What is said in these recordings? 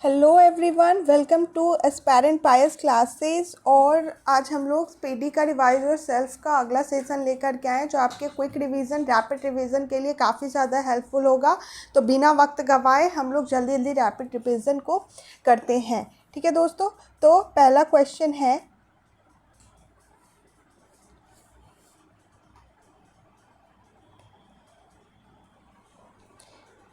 Hello everyone, welcome to aspirant pious classes. और आज हम लोग स्पीडी का रिवाइज और सेल्फ का अगला सेशन लेकर के आए जो आपके क्विक रिवीजन रैपिड रिवीजन के लिए काफ़ी ज़्यादा हेल्पफुल होगा। तो बिना वक्त गंवाए हम लोग जल्दी जल्दी रैपिड रिवीजन को करते हैं। ठीक है दोस्तों, तो पहला क्वेश्चन है,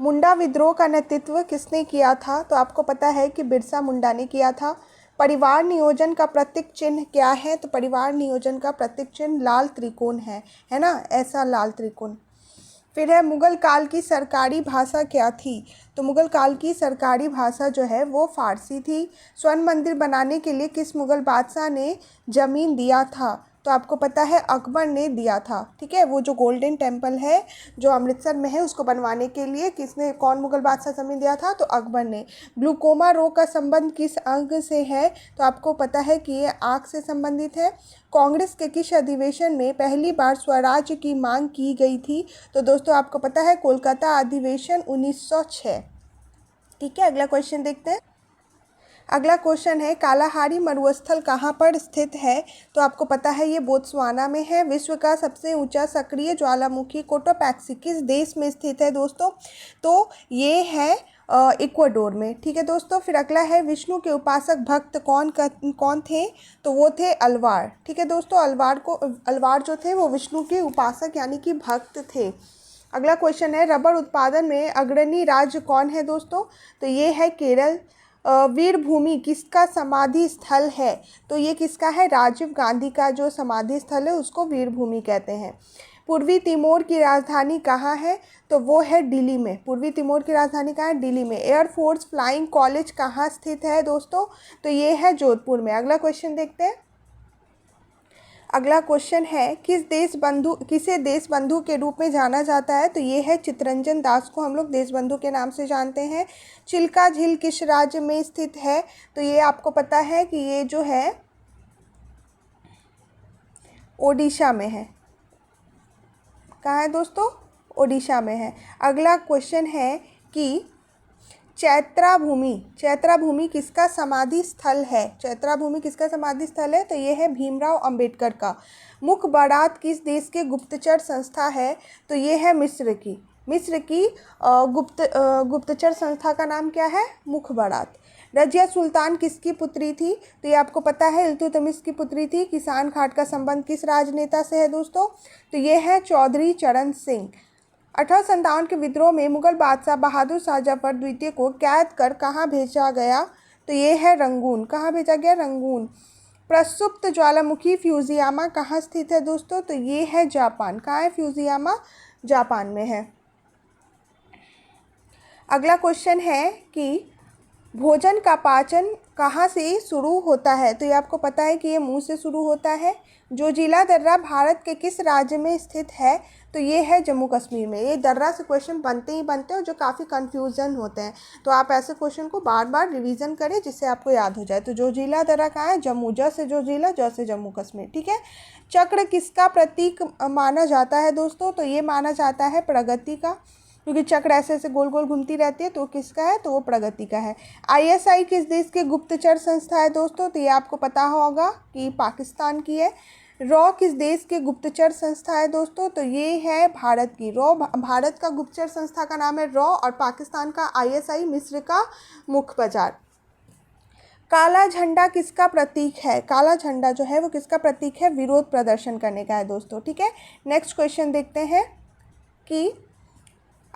मुंडा विद्रोह का नेतृत्व किसने किया था? तो आपको पता है कि बिरसा मुंडा ने किया था। परिवार नियोजन का प्रतीक चिन्ह क्या है? तो परिवार नियोजन का प्रतीक चिन्ह लाल त्रिकोण है ना, ऐसा लाल त्रिकोण। फिर है, मुगल काल की सरकारी भाषा क्या थी? तो मुगल काल की सरकारी भाषा जो है वो फारसी थी। स्वर्ण मंदिर बनाने के लिए किस मुगल बादशाह ने ज़मीन दिया था? तो आपको पता है अकबर ने दिया था। ठीक है, वो जो गोल्डन टेम्पल है जो अमृतसर में है उसको बनवाने के लिए कौन मुगल बादशाह ज़मीन दिया था? तो अकबर ने। ग्लूकोमा रोग का संबंध किस अंग से है? तो आपको पता है कि ये आँख से संबंधित है। कांग्रेस के किस अधिवेशन में पहली बार स्वराज्य की मांग की गई थी? तो दोस्तों आपको पता है कोलकाता अधिवेशन 1906। ठीक है, अगला क्वेश्चन देखते हैं। अगला क्वेश्चन है, कालाहारी मरुस्थल कहाँ पर स्थित है? तो आपको पता है ये बोत्सवाना में है। विश्व का सबसे ऊंचा सक्रिय ज्वालामुखी कोटोपैक्सी किस देश में स्थित है दोस्तों? तो ये है इक्वाडोर में। ठीक है दोस्तों, फिर अगला है, विष्णु के उपासक भक्त कौन थे? तो वो थे अलवार। ठीक है दोस्तों, अलवार जो थे वो विष्णु के उपासक यानी कि भक्त थे। अगला क्वेश्चन है, रबर उत्पादन में अग्रणी राज्य कौन है दोस्तों? तो ये है केरल। वीरभूमि किसका समाधि स्थल है? तो ये किसका है? राजीव गांधी का जो समाधि स्थल है उसको वीरभूमि कहते हैं। पूर्वी तिमोर की राजधानी कहाँ है? तो वो है दिल्ली में। पूर्वी तिमोर की राजधानी कहाँ है? दिल्ली में। एयरफोर्स फ्लाइंग कॉलेज कहाँ स्थित है दोस्तों? तो ये है जोधपुर में। अगला क्वेश्चन देखते हैं। अगला क्वेश्चन है, किसे देश बंधु के रूप में जाना जाता है? तो ये है चित्तरंजन दास को हम लोग देश बंधु के नाम से जानते हैं। चिल्का झील किस राज्य में स्थित है? तो ये आपको पता है कि ये जो है ओडिशा में है। कहाँ है दोस्तों? ओडिशा में है। अगला क्वेश्चन है कि चैत्रा भूमि किसका समाधि स्थल है? चैत्रा भूमि किसका समाधि स्थल है? तो ये है भीमराव अंबेडकर का। मुख बारात किस देश के गुप्तचर संस्था है? तो ये है मिस्र की गुप्तचर संस्था का नाम क्या है? मुख बारात। रजिया सुल्तान किसकी पुत्री थी? तो ये आपको पता है इल्तुतमिश की पुत्री थी। किसान घाट का संबंध किस राजनेता से है दोस्तों? तो ये है चौधरी चरण सिंह। 1857 के विद्रोह में मुगल बादशाह बहादुर शाह जफर द्वितीय को कैद कर कहाँ भेजा गया? तो ये है रंगून। कहाँ भेजा गया? रंगून। प्रसुप्त ज्वालामुखी फ्यूजियामा कहाँ स्थित है दोस्तों? तो ये है जापान। कहाँ है फ्यूजियामा? जापान में है। अगला क्वेश्चन है कि भोजन का पाचन कहाँ से शुरू होता है? तो ये आपको पता है कि ये मुंह से शुरू होता है। जोजिला दर्रा भारत के किस राज्य में स्थित है? तो ये है जम्मू कश्मीर में। ये दर्रा से क्वेश्चन बनते ही बनते हैं और जो काफ़ी कन्फ्यूज़न होते हैं, तो आप ऐसे क्वेश्चन को बार बार रिवीजन करें जिससे आपको याद हो जाए। तो जोजिला दर्रा कहाँ है? जम्मू। ज से जोजिला, ज से जम्मू कश्मीर। ठीक है। चक्र किसका प्रतीक माना जाता है दोस्तों? तो ये माना जाता है प्रगति का, क्योंकि चक्र ऐसे ऐसे गोल गोल घूमती रहती है। तो किसका है? तो वो प्रगति का है। आईएसआई किस देश के गुप्तचर संस्था है दोस्तों? तो ये आपको पता होगा कि पाकिस्तान की है। रॉ किस देश के गुप्तचर संस्था है दोस्तों? तो ये है भारत की। रॉ भारत का गुप्तचर संस्था का नाम है रॉ, और पाकिस्तान का आईएसआई मिस्र का मुख्य बाजार। काला झंडा किसका प्रतीक है? काला झंडा जो है वो किसका प्रतीक है? विरोध प्रदर्शन करने का है दोस्तों। ठीक है। नेक्स्ट क्वेश्चन देखते हैं कि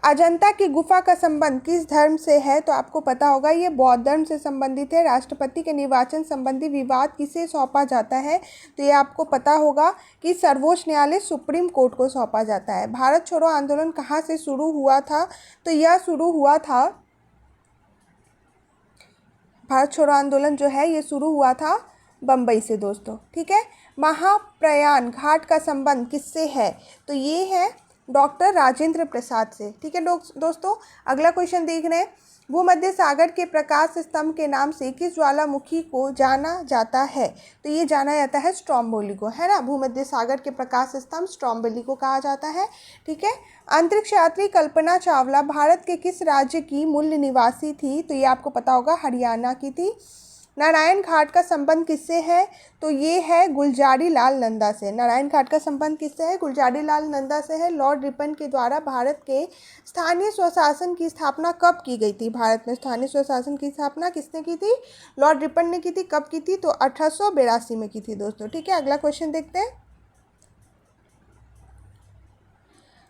अजंता की गुफा का संबंध किस धर्म से है? तो आपको पता होगा ये बौद्ध धर्म से संबंधित है। राष्ट्रपति के निर्वाचन संबंधी विवाद किसे सौंपा जाता है? तो ये आपको पता होगा कि सर्वोच्च न्यायालय सुप्रीम कोर्ट को सौंपा जाता है। भारत छोड़ो आंदोलन कहाँ से शुरू हुआ था? तो यह शुरू हुआ था, भारत छोड़ो आंदोलन जो है ये शुरू हुआ था बम्बई से दोस्तों। ठीक है। महाप्रयाण घाट का संबंध किससे है? तो ये है डॉक्टर राजेंद्र प्रसाद से। ठीक है दोस्तों, अगला क्वेश्चन देख रहे हैं। भूमध्य सागर के प्रकाश स्तंभ के नाम से किस ज्वालामुखी को जाना जाता है? तो ये जाना जाता है स्ट्रोम्बोली को, है ना। भूमध्य सागर के प्रकाश स्तंभ स्ट्रोम्बोली को कहा जाता है। ठीक है। अंतरिक्ष यात्री कल्पना चावला भारत के किस राज्य की मूल निवासी थी? तो ये आपको पता होगा, हरियाणा की थी। नारायण घाट का संबंध किससे है? तो ये है गुलजारी लाल नंदा से। नारायण घाट का संबंध किससे है? गुलजारी लाल नंदा से है। लॉर्ड रिपन के द्वारा भारत के स्थानीय स्वशासन की स्थापना कब की गई थी? भारत में स्थानीय स्वशासन की स्थापना किसने की थी? लॉर्ड रिपन ने की थी। कब की थी? तो 1882 में की थी दोस्तों। ठीक है। अगला क्वेश्चन देखते हैं।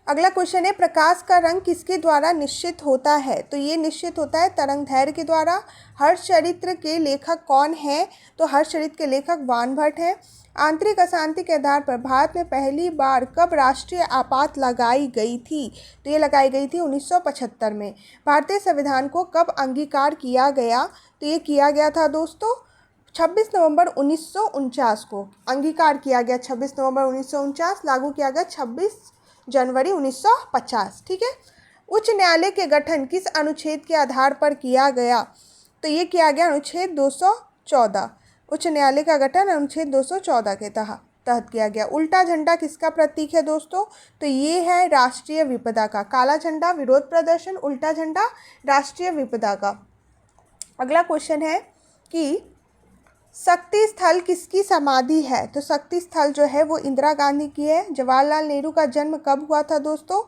अगला क्वेश्चन है, प्रकाश का रंग किसके द्वारा निश्चित होता है? तो ये निश्चित होता है तरंगदैर्घ्य के द्वारा। हर्षचरित्र के लेखक कौन है? तो हर्षचरित्र के लेखक वानभट्ट हैं। आंतरिक अशांति के आधार पर भारत में पहली बार कब राष्ट्रीय आपात लगाई गई थी? तो ये लगाई गई थी 1975 में। भारतीय संविधान को कब अंगीकार किया गया? तो ये किया गया था दोस्तों 26 नवंबर 1949 को अंगीकार किया गया। 26 नवंबर 1949, लागू किया गया 26 जनवरी 1950। ठीक है। उच्च न्यायालय के गठन किस अनुच्छेद के आधार पर किया गया? तो ये किया गया अनुच्छेद 214। उच्च न्यायालय का गठन अनुच्छेद 214 के तहत किया गया। उल्टा झंडा किसका प्रतीक है दोस्तों? तो ये है राष्ट्रीय विपदा का। काला झंडा विरोध प्रदर्शन, उल्टा झंडा राष्ट्रीय विपदा का। अगला क्वेश्चन है कि शक्ति स्थल किसकी समाधि है? तो शक्ति स्थल जो है वो इंदिरा गांधी की है। जवाहरलाल नेहरू का जन्म कब हुआ था दोस्तों?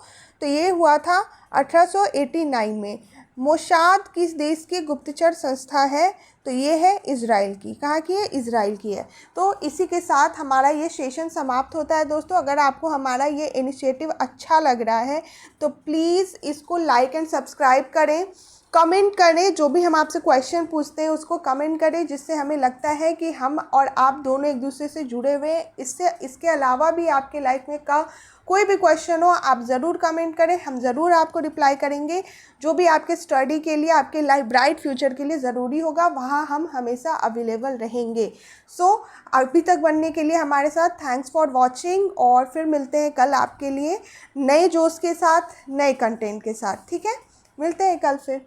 तो ये हुआ था 1889 में। मोसाद किस देश की गुप्तचर संस्था है? तो ये है इजराइल की। कहाँ की है? इजराइल की है। तो इसी के साथ हमारा ये सेशन समाप्त होता है दोस्तों। अगर आपको हमारा ये इनिशिएटिव अच्छा लग रहा है तो प्लीज़ इसको लाइक एंड सब्सक्राइब करें, कमेंट करें। जो भी हम आपसे क्वेश्चन पूछते हैं उसको कमेंट करें, जिससे हमें लगता है कि हम और आप दोनों एक दूसरे से जुड़े हुए हैं। इसके अलावा भी आपके लाइफ में का कोई भी क्वेश्चन हो आप ज़रूर कमेंट करें, हम ज़रूर आपको रिप्लाई करेंगे। जो भी आपके स्टडी के लिए, आपके लाइफ ब्राइट फ्यूचर के लिए ज़रूरी होगा वहाँ हम हमेशा अवेलेबल रहेंगे। सो अभी तक बनने के लिए हमारे साथ थैंक्स फॉर वॉचिंग, और फिर मिलते हैं कल आपके लिए नए जोश के साथ, नए कंटेंट के साथ। ठीक है, मिलते हैं कल फिर।